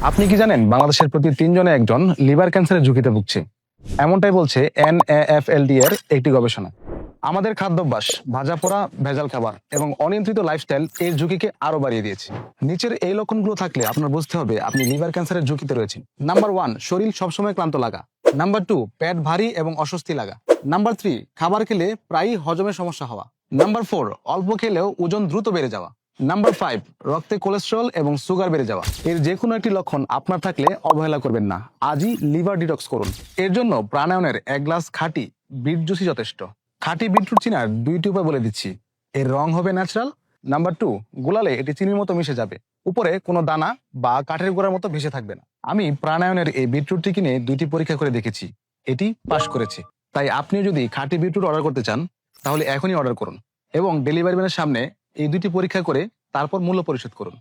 আপনি কি জানেন বাংলাদেশের প্রতি 3 জনে একজন লিভার ক্যান্সারের ঝুঁকিতে ভুগছে? এমনটাই বলছে NAFLD এর একটি গবেষণা। আমাদের খাদ্যাভ্যাস, ভাজা পোড়া, ভেজাল খাবার এবং অনিয়ন্ত্রিত লাইফস্টাইল এর ঝুঁকিকে আরো বাড়িয়ে দিয়েছে। নিচের এই লক্ষণগুলো থাকলে আপনার বুঝতে হবে আপনি লিভার ক্যান্সারের ঝুঁকিতে রয়েছেন। নাম্বার 1, শরীর সবসময় ক্লান্ত লাগা। নাম্বার 2, পেট ভারী এবং অস্বস্তি লাগা। নাম্বার 3, খাবার খেলে প্রায়ই হজমের সমস্যা হওয়া। নাম্বার 4, অল্প খেলেও ওজন দ্রুত বেড়ে যাওয়া। নাম্বার 5, রক্তে কোলেস্টেরল এবং সুগার বেড়ে যাওয়া। এর যে কোনো একটি লক্ষণ আপনার থাকলে অবহেলা করবেন না, আজই লিভার ডিটক্স করুন। এর জন্য প্রাণায়ামের 1 গ্লাস খাঁটি বিট জুসই যথেষ্ট। খাঁটি বিটরুট চিনার 2টি উপায় বলে দিচ্ছি। এর রং হবে ন্যাচারাল। নাম্বার 2, গোলালে এটি চিনির মতো মিশে যাবে, উপরে কোনো দানা বা কাঠের গোড়ার মতো ভেসে থাকবে না। আমি প্রাণায়ামের এই বিটরুটটি কিনে 2টি পরীক্ষা করে দেখেছি, এটি পাশ করেছে। তাই আপনি যদি খাঁটি বিটরুট অর্ডার করতে চান তাহলে এখনই অর্ডার করুন এবং ডেলিভারি ম্যানের সামনে এই 2টি পরীক্ষা করে তারপর মূল্য পরিশোধ করুন।